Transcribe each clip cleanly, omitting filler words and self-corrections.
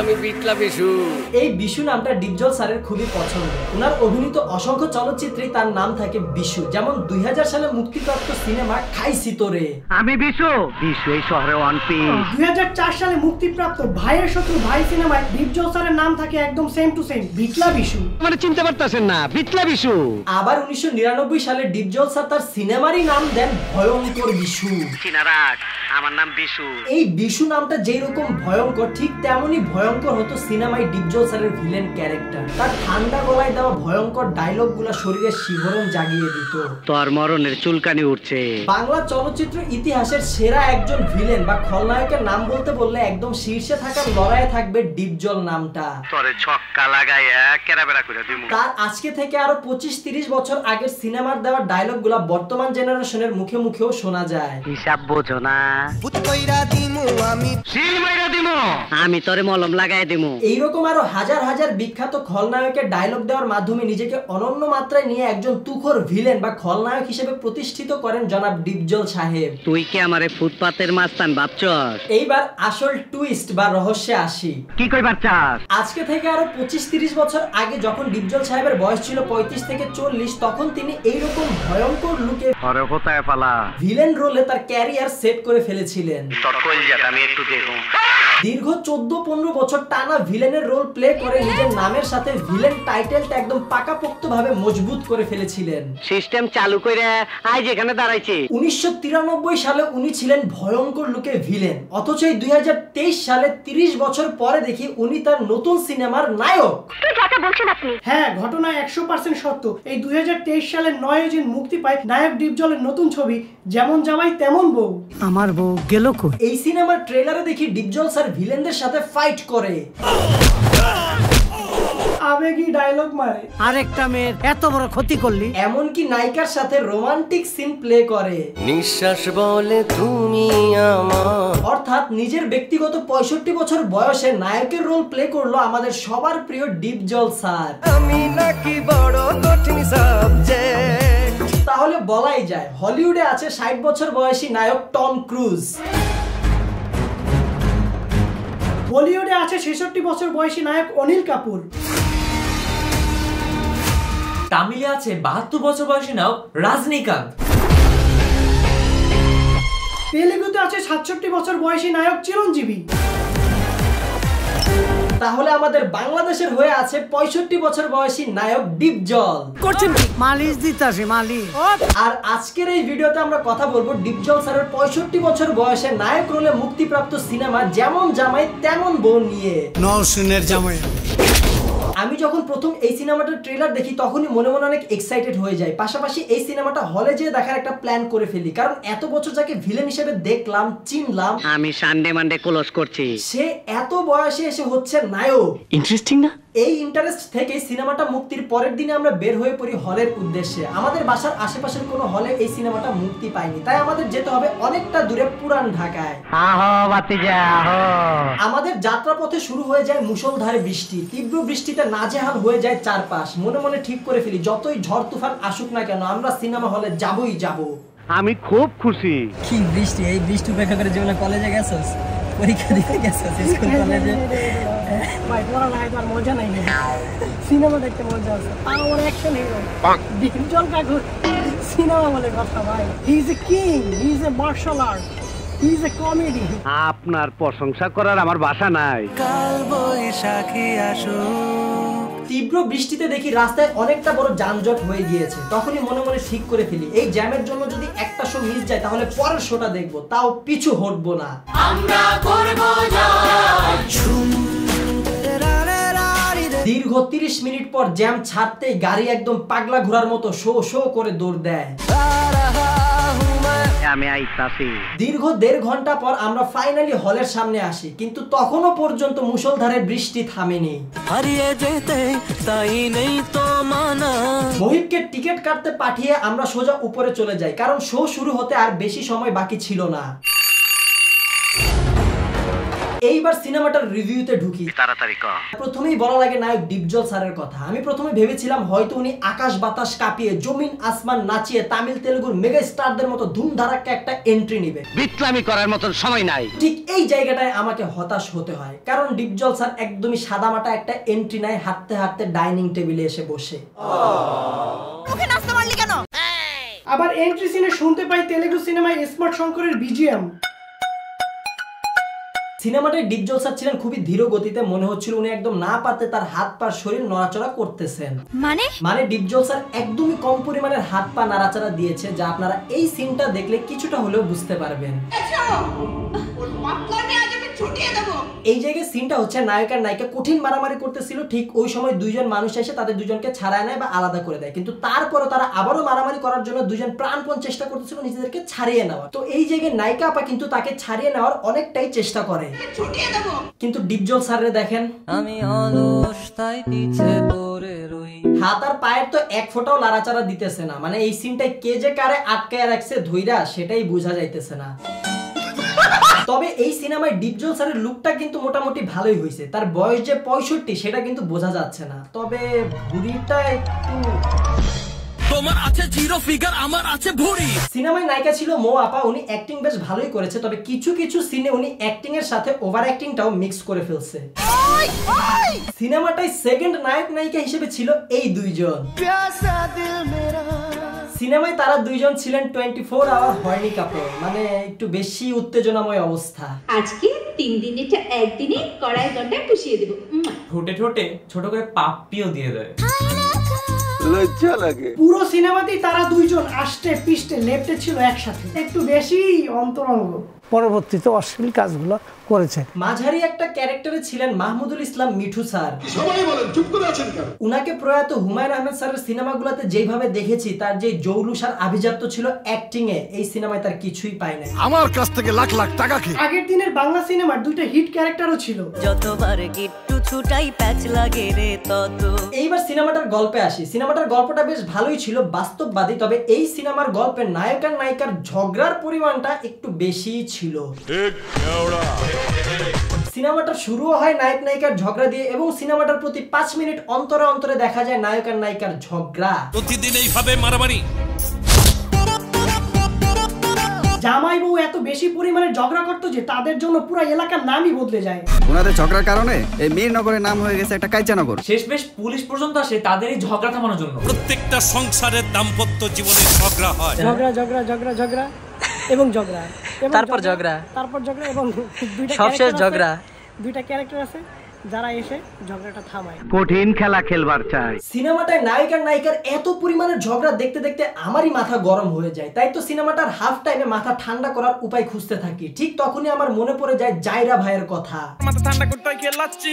আমি বিটলা বিশু। এই বিশু নামটা ডিপজল স্যারের খুবই পছন্দ। ওনার অভিনীত অসংখ্য চলচ্চিত্রে তার নাম থাকে বিশু। যেমন 2000 সালে মুক্তিপ্রাপ্ত সিনেমা খাইছি তোরে। আমি বিশু, বিশু এই শহরে ওয়ান পিস। 2004 সালে মুক্তিপ্রাপ্ত ভাইয়ের শত্রু ভাই সিনেমায় ডিপজল স্যারের নাম থাকে একদম সেম টু সেম, বিটলা বিশু। মানে চিনতে পারতেছেন না, বিটলা বিশু। আবার 1999 সালে ডিপজল স্যার তার সিনেমারই নাম দেন ভয়ঙ্কর বিশু। চিনারাক, আমার নাম বিশু। এই বিশু নামটা যেই রকম ভয়ঙ্কর, ঠিক তেমনই ভয়ঙ্কর হতো সিনেমায় ডিপজল স্যারের ভিলেন ক্যারেক্টার। তার ঠান্ডা গলায় দেওয়া ভয়ঙ্কর ডায়লগগুলো শরীরের শিহরণ জাগিয়ে দিত। তোর মরণের চুলকানি উঠছে। বাংলা চলচ্চিত্র ইতিহাসের সেরা একজন ভিলেন বা খলনায়কের নাম বলতে বললে একদম শীর্ষে থাকার লড়াইয়ে থাকবে ডিপজল নামটা। তোরে ছক্কা লাগাইয়া কেরাবেরা করে দিমু। তার আজকে থেকে আরো 25-30 বছর আগের সিনেমার দেওয়া ডায়লগগুলো বর্তমান জেনারেশনের মুখে মুখেও শোনা যায়। হিসাব বোঝো না, আমি তোরে মলম লাগাই দিমু। এইরকম আরো হাজার হাজার বিখ্যাত খলনায়কের ডায়লগ দেওয়ার মাধ্যমে নিজেকে অনন্য মাত্রায় নিয়ে একজন তুখোর ভিলেন বা খলনায়ক হিসেবে প্রতিষ্ঠিত করেন জনাব ডিপজল সাহেব। তুই কি আমারে ফুটপাতের মাস্তান ভাবছস? এইবার আসল টুইস্ট বা রহস্যে আসি। কি কইবার চাস? আজকে থেকে আরো 25-30 বছর আগে যখন ডিপজল সাহেবের বয়স ছিল 35 থেকে 40, তখন তিনি এইরকম ভয়ঙ্কর লুকে ভিলেন রোলে তার ক্যারিয়ার সেট করে ফেলেছিলেন। আমি একটু দেখুন। দীর্ঘ 14-15 বছর টানা ভিলেনের রোল প্লে করে নিজের নামের সাথে ভিলেন টাইটেলটা একদম পাকাপোক্তভাবে মজবুত করে ফেলেছিলেন। সিস্টেম চালু করে আজ এখানে দাঁড়াইছি। 1993 সালে উনি ছিলেন ভয়ঙ্কর লুকে ভিলেন, অথচ এই 2023 সালে 30 বছর পরে দেখি উনি তার নতুন সিনেমার নায়ক। হ্যাঁ, ঘটনা 100% সত্য। এই 2023 সালের 9 জুন মুক্তি পায় নায়ক ডিপজলের নতুন ছবি যেমন জামাই তেমন বউ। আমার বউ গেল কই? এই সিনেমার ট্রেলারে দেখি ডিপজল স্যার ভিলেনদের সাথে ফাইট করে, আবেগী ডায়লগ মারে, আরেকটা মেয়ের এত বড় ক্ষতি করলি। এমনকি নায়িকার সাথে রোমান্টিক সিন প্লে করে। নিঃশ্বাস বলে তুমি আমার। অর্থাৎ নিজের ব্যক্তিগত 65 বছর বয়সে নায়কের রোল প্লে করলো আমাদের সবার প্রিয় ডিপজল স্যার। আমি নাকি বড় কঠিন সাবজেক্ট। তাহলে বলাই যায় হলিউডে আছে 60 বছর বয়সী নায়ক টম ক্রুজ, বলিউডে আছে 66 বছর বয়সী নায়ক অনিল কাপুর, তামিলে আছে 72 বছর বয়সী নায়ক রজনীকান্ত, তেলেগুতে আছে 67 বছর বয়সী নায়ক চিরঞ্জীবী। তাহলে আমাদের বাংলাদেশের হয়ে আছে 65 বছর বয়সী নায়ক ডিপজল। করছেন কি? মালিশ দিতাছে মালিশ। আর আজকের এই ভিডিওতে আমরা কথা বলবো ডিপজল স্যারের 65 বছর বয়সে নায়ক রোলে মুক্তিপ্রাপ্ত সিনেমা যেমন জামাই তেমন বউ নিয়ে। নওশিনের জামাই। আমি যখন প্রথম এই সিনেমাটার ট্রেলার দেখি তখনই মনে মনে অনেক এক্সাইটেড হয়ে যায়। পাশাপাশি এই সিনেমাটা হলে যেয়ে দেখার একটা প্ল্যান করে ফেলি, কারণ এত বছর যাকে ভিলেন হিসেবে দেখলাম চিনলাম, আমি সানডে মানডে ক্লোজ করছি, সে এত বয়সে এসে হচ্ছে নায়ক। ইন্টারেস্টিং না? এই ইন্টারেস্ট থেকে সিনেমাটা মুক্তির পরের দিনে আমরা বের হয়ে পড়ি হলের উদ্দেশ্যে। আমাদের বাসার আশেপাশের কোনো হলে এই সিনেমাটা মুক্তি পায়নি, তাই আমাদের যেতে হবে অনেকটা দূরে পুরান ঢাকায়। আমাদের যাত্রাপথে শুরু হয়ে যায় মুষলধারে বৃষ্টি। তীব্র বৃষ্টিতে নাজেহাল হয়ে যায় চারপাশ। মনে মনে ঠিক করে ফেলি যতই ঝড় তুফান আসুক না কেন আমরা সিনেমা হলে যাবই যাব। আমি খুব খুশি। কি বৃষ্টি, এই বৃষ্টি উপেক্ষা করে জীবনে কলেজে গেছস, পরীক্ষা দিতে গেছস স্কুল কলেজে? ভাই পড়ালেখায় তো আর মজা নাই, সিনেমা দেখতে মজা আছে। আমার অ্যাকশন হিরো ডিপজল কাকু সিনেমা বলে কথা ভাই। He is a king, he is a martial art, he is a comedy. আপনার প্রশংসা করার আমার ভাষা নাই। কাল বৈশাখী আসুক। তীব্র বৃষ্টিতে দেখি রাস্তায় অনেকটা বড় যানজট হয়ে গিয়েছে। তখনই মনে মনে ঠিক করে ফেলি এই জ্যামের জন্য যদি একটা শো মিস যায় তাহলে পরের শোটা দেখবো, তাও পিছু হটবো না। আমরা করব দীর্ঘ 30 মিনিট পর জ্যাম ছাড়তেই গাড়ি একদম পাগলা ঘোড়ার মতো শো শো করে দৌড় দেয়। আমি আইতাছি। দীর্ঘ 1.5 ঘন্টা পর আমরা ফাইনালি হলের সামনে আসি, কিন্তু তখনও পর্যন্ত মুষলধারে বৃষ্টি থামেনি। হারিয়ে যেতে তাই নেই তো মানা। মহিবকে টিকিট কাটতে পাঠিয়ে আমরা সোজা উপরে চলে যাই, কারণ শো শুরু হতে আর বেশি সময় বাকি ছিল না। এইবার সিনেমাটার রিভিউতে ঢুকি। তাড়াতাড়ি কর। প্রথমেই বলা লাগে নায়ক ডিপজল স্যারের কথা। আমি প্রথমে ভেবেছিলাম হয়তো উনি আকাশ বাতাস কাঁপিয়ে জমিন আসমান নাচিয়ে তামিল তেলুগুর মেগা স্টারদের মতো ধুমধারাক্কা একটা এন্ট্রি নেবে। বিট্রামি করার মতন সময় নাই। ঠিক এই জায়গাটায় আমাকে হতাশ হতে হয়, কারণ ডিপজল স্যার একদমই সাদামাটা একটা এন্ট্রি নেয়, হাঁটতে হাঁটতে ডাইনিং টেবিলে এসে বসে। ওকে নাচতে পারলি কেন? আবার এন্ট্রি সিনে শুনতে পাই তেলেগু সিনেমায় স্মার্ট শঙ্করের বিজিএম। সিনেমাটায় ডিপজল স্যার ছিলেন খুবই ধীর গতিতে, মনে হচ্ছিল উনি একদম না পারতে তার হাত পা শরীর নড়াচড়া করতেছেন। মানে ডিপজল স্যার একদমই কম পরিমাণের হাত পা নাড়াচাড়া দিয়েছে, যা আপনারা এই সিনটা দেখলে কিছুটা হলেও বুঝতে পারবেন। এই জায়গায় সিনটা হচ্ছে নায়ক আর নায়িকা কঠিন মারামারি করতেছিল, ঠিক ওই সময় দুইজন মানুষ এসে তাদের দুজনকে ছাড়ায় নেয় বা আলাদা করে দেয়, কিন্তু তারপরে তারা আবারও মারামারি করার জন্য দুজন প্রাণপণ চেষ্টা করতেছিল নিজেদেরকে ছাড়িয়ে নেওয়ার। তো এই জায়গায় নায়িকা আপা কিন্তু তাকে ছাড়িয়ে নেওয়ার অনেকটাই চেষ্টা করে, কিন্তু ডিপজল স্যারে দেখেন আমি অলস তাই পিছে পড়ে রই। হাত আর পায়ের তো এক ফোঁটাও লাড়াচাড়া দিতেছে না, মানে এই সিনটায় কে যে কারে আটকায় রাখছে ধইরা সেটাই বোঝা যাইতেছে না। তবে এই সিনেমায় ডিপজল স্যারের লুকটা কিন্তু মোটামুটি ভালোই হয়েছে। তার বয়স যে 65 সেটা কিন্তু বোঝা যাচ্ছে না, তবে ভুঁড়িটা একটু। তোমার আছে জিরো ফিগার, আমার আছে ভুঁড়ি। সিনেমায় নায়িকা ছিল মো আপা, উনি অ্যাক্টিং বেশ ভালোই করেছে, তবে কিছু কিছু সিনে উনি অ্যাক্টিং এর সাথে ওভার অ্যাক্টিংটাও মিক্স করে ফেলছে। সিনেমাটায় সেকেন্ড নায়ক নায়িকা হিসেবে ছিল এই দুইজন। সিনেমায় তারা দুইজন ছিলেন 24 আওয়ার হয়নি কাপড়, মানে একটু বেশি উত্তেজনাময় অবস্থা। আজকে 3 দিন এটা একদিনে কড়াই গন্ডায় পুষিয়ে দেব। ঠোঁটে ঠোঁটে ছোট করে পাপ্পিও দিয়ে দেয়, লজ্জা লাগে। পুরো সিনেমাতেই তারা দুইজন আষ্টে পিষ্টে লেপটে ছিল একসাথে, একটু বেশি অন্তরঙ্গ। পরবর্তীতে অশ্লীল কাজগুলো করেছে। মাঝারি একটা ক্যারেক্টারে ছিলেন মাহমুদুল ইসলাম মিঠু স্যার। সবাই বলেন চুপ করে আছেন কেন? উনাকে প্রয়াত হুমায়ুন আহমেদ স্যারের সিনেমাগুলোতে যেভাবে দেখেছি, তার যে জৌলুস আর আভিজাত্য ছিল অ্যাক্টিং এ, এই সিনেমায় তার কিছুই পাই নাই। আমার কাছ থেকে লাখ লাখ টাকা খেয়ে। আগের দিনের বাংলা সিনেমার দুইটা হিট ক্যারেক্টারও ছিল। যতবার গিট্টু ছুটাই প্যাচ লাগে রে তত। এইবার সিনেমাটার গল্পে আসি। সিনেমাটার গল্পটা বেশ ভালোই ছিল, বাস্তববাদী, তবে এই সিনেমার গল্পে নায়ক আর নায়িকার ঝগড়ার পরিমাণটা একটু বেশিই ছিল। সিনেমাটা শুরুও হয় নায়ক নায়িকার ঝগড়া দিয়ে, এবং সিনেমাটার প্রতি 5 মিনিট অন্তরে অন্তরে দেখা যায় নায়ক আর নায়িকার ঝগড়া। প্রতিদিন এইভাবে মারামারি। জামাই বউ এত বেশি পরিমাণে ঝগড়া করতো যে তাদের জন্য পুরো এলাকার নামই বদলে যায়। ওনাদের ঝগড়ার কারণে এই মীরনগরের নাম হয়ে গেছে একটা কাইচানগর। শেষমেশ পুলিশ পর্যন্ত আসে তাদের এই ঝগড়া থামানোর জন্য। প্রত্যেকটা সংসারের দাম্পত্য জীবনে ঝগড়া হয়। ঝগড়া ঝগড়া ঝগড়া ঝগড়া এবং ঝগড়া, তারপর ঝগড়া, তারপর ঝগড়া, এবং দুইটা সবশেষ ঝগড়া। দুইটা ক্যারেক্টার আছে যারা এসে ঝগড়াটা থামায়। কঠিন খেলা খেলবার চাই। সিনেমাটায় নায়ক আর নায়িকার এত পরিমাণের ঝগড়া দেখতে দেখতে আমারই মাথা গরম হয়ে যায়। তাই তো সিনেমাটার হাফ টাইমে মাথা ঠান্ডা করার উপায় খুঁজতে থাকি। ঠিক তখনই আমার মনে পড়ে যায় জায়রা ভাইয়ের কথা। মাথা ঠান্ডা করতে হয় খেয়ে লাচ্ছি।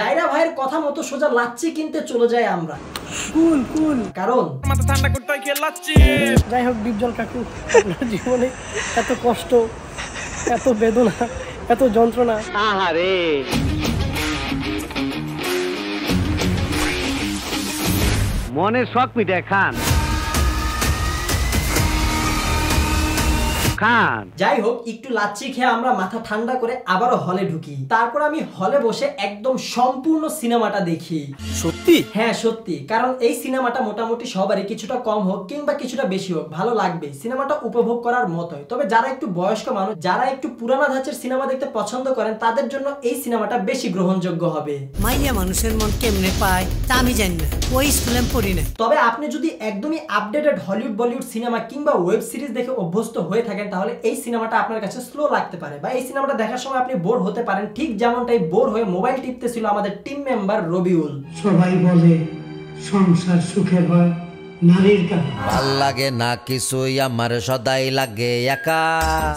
জায়রা ভাইয়ের কথা মতো সোজা লাচ্ছি কিনতে চলে যায় আমরা। কুল কুল, কারণ মাথা ঠান্ডা করতে হয় খেয়ে লাচ্ছি। যাই হোক ডিপজল কাকু, আপনার জীবনে এত কষ্ট, এত বেদনা, এত যন্ত্রণা। আহারে মনের শখ মিটায় খান খান। যাই হোক, একটু লাচ্ছি খেয়ে আমরা মাথা ঠান্ডা করে আবারও হলে ঢুকি। তারপর আমি হলে বসে একদম সম্পূর্ণ সিনেমাটা দেখি। সত্যি? হ্যাঁ সত্যি, কারণ এই সিনেমাটা মোটামুটি সবারই কিছুটা কম হোক কিংবা কিছুটা বেশি হোক ভালো লাগবে। সিনেমাটা উপভোগ করার মতোই, তবে যারা একটু বয়স্ক মানুষ, যারা একটু পুরানা ধাঁচের সিনেমা দেখতে পছন্দ করেন, তাদের জন্য এই সিনেমাটা বেশি গ্রহণযোগ্য হবে। মাইয়া মানুষের মন কেমনে পায় তা আমি জানি না, ওই স্কুলে পড়ি না। তবে আপনি যদি একদমই আপডেটেড হলিউড বলিউড সিনেমা কিংবা ওয়েব সিরিজ দেখে অভ্যস্ত হয়ে থাকেন, তাহলে এই সিনেমাটা আপনার কাছে স্লো লাগতে পারে, বা এই সিনেমাটা দেখার সময় আপনি বোর হতে পারেন, ঠিক যেমনটাই বোর হয়ে মোবাইল টিপতেছিল আমাদের টিম মেম্বার রবিউল। সবাই বলে সংসার সুখের হয় নারীর কাছে, ভাল লাগে না কিছুই আমার সদাই লাগে একা।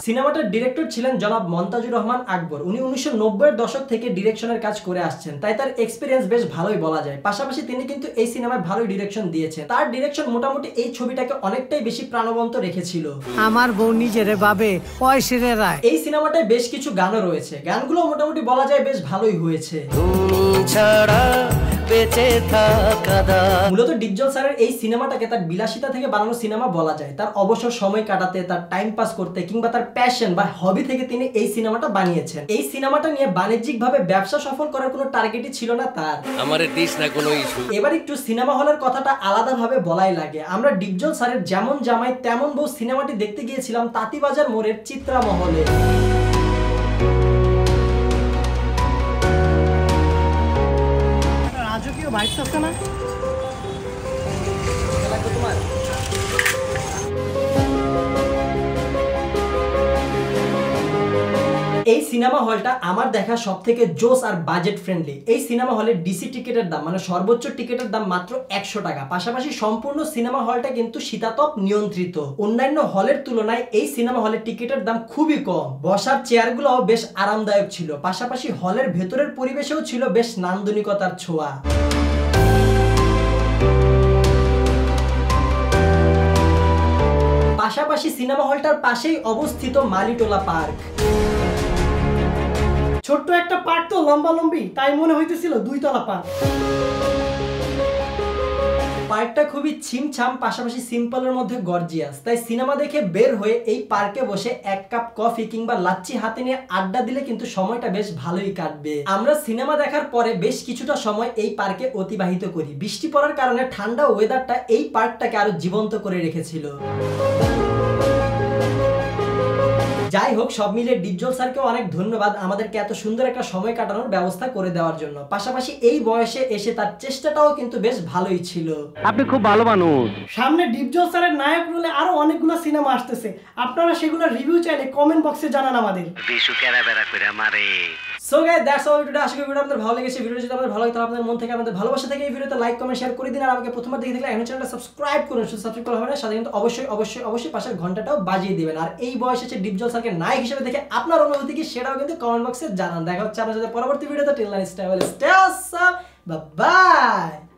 সিনেমাটার ডিরেক্টর ছিলেন জনাব মন্তাজুর রহমান আকবর। উনি 1990-এর দশক থেকে ডিরেকশনের কাজ করে আসছেন, তাই তার এক্সপিরিয়েন্স বেশ ভালোই বলা যায়। পাশাপাশি তিনি কিন্তু এই সিনেমায় ভালোই ডিরেকশন দিয়েছেন। তার ডিরেকশন মোটামুটি এই ছবিটাকে অনেকটাই বেশি প্রাণবন্ত রেখেছিল। আমার বউ নিজেরে ভাবে পয়সেরে রায়। এই সিনেমাটায় বেশ কিছু গানও রয়েছে, গানগুলো মোটামুটি বলা যায় বেশ ভালোই হয়েছে। তুমি ছাড়া বেঁচে থাকা দায়। মূলত ডিপজল স্যারের এই সিনেমাটাকে তার বিলাসিতা থেকে বানানো সিনেমা বলা যায়। তার অবসর সময় কাটাতে, তার টাইম পাস করতে কিংবা তার প্যাশন বা হবি থেকে তিনি এই সিনেমাটা বানিয়েছেন। এই সিনেমাটা নিয়ে বাণিজ্যিকভাবে ব্যবসা সফল করার কোনো টার্গেটই ছিল না তার। আমারে দিস না কোনো ইস্যু। এবার একটু সিনেমা হলের কথাটা আলাদাভাবে বলাই লাগে। আমরা ডিপজল স্যারের যেমন জামাই তেমন বউ সিনেমাটি দেখতে গিয়েছিলাম তাঁতিবাজার মোড়ের চিত্রা মহলে। রাজকীয় ভাইবস আছে না? এই সিনেমা হলটা আমার দেখা সবথেকে জোস আর বাজেট ফ্রেন্ডলি। এই সিনেমা হলে ডিসি টিকেটের দাম মানে সর্বোচ্চ টিকেটের দাম মাত্র 100 টাকা। পাশাপাশি সম্পূর্ণ সিনেমা হলটা কিন্তু শীতাতপ নিয়ন্ত্রিত। অন্যান্য হলের তুলনায় এই সিনেমা হলে টিকেটের দাম খুবই কম। বসার চেয়ারগুলোও বেশ আরামদায়ক ছিল। পাশাপাশি হলের ভেতরের পরিবেশেও ছিল বেশ নান্দনিকতার ছোঁয়া। পাশাপাশি সিনেমা হলটার পাশেই অবস্থিত মালিটোলা পার্ক। ছোট্ট একটা পার্ক তো লম্বালম্বি, তাই মনে হইতেছিল 2 তলা পার্ক। পার্কটা খুবই ছিমছাম, পাশাপাশি সিম্পলের মধ্যে গর্জিয়াস। তাই সিনেমা দেখে বের হয়ে এই পার্কে বসে 1 কাপ কফি কিংবা লাচ্ছি হাতে নিয়ে আড্ডা দিলে কিন্তু সময়টা বেশ ভালোই কাটবে। আমরা সিনেমা দেখার পরে বেশ কিছুটা সময় এই পার্কে অতিবাহিত করি। বৃষ্টি পড়ার কারণে ঠান্ডা ওয়েদারটা এই পার্কটাকে আরো জীবন্ত করে রেখেছিল। যাই হোক, সব মিলে ডিপজল স্যারকেও অনেক ধন্যবাদ আমাদেরকে এত সুন্দর একটা সময় কাটানোর ব্যবস্থা করে দেওয়ার জন্য। পাশাপাশি এই বয়সে এসে তার চেষ্টাটাও কিন্তু বেশ ভালোই ছিল। আপনি খুব ভালো মানুষ। সামনে ডিপজল স্যারের নায়ক রোলে আরো অনেকগুলো সিনেমা আসতেছে, আপনারা সেগুলো রিভিউ চাইলে কমেন্ট বক্সে জানান আমাদের। বিশু কেরা বেড়া করে মারে। So guys, that's all video. আশা করি ভিডিও আপনাদের ভালো লেগেছে। ভিডিও যদি আপনাদের ভালো লাগে তাহলে আপনাদের মন থেকে আমাদের ভালোবাসা থেকে এই ভিডিওতে লাইক কমেন্ট শেয়ার করে দিন। আর আমাকে প্রথমবার দেখে থাকলে এখন চ্যানেলটা সাবস্ক্রাইব করুন। শুধু সাবস্ক্রাইব করা হবে না, সাথে কিন্তু অবশ্যই পাশের ঘন্টাটাও বাজিয়ে দিবেন। আর এই বয়সে এসে ডিপজল স্যারকে নায়ক হিসেবে দেখে আপনার অনুভূতি কি সেটাও কিন্তু কমেন্ট বক্সে জানান। দেখা হচ্ছে আপনার সাথে পরবর্তী ভিডিওতে। Till then stay well, stay awesome, bye by.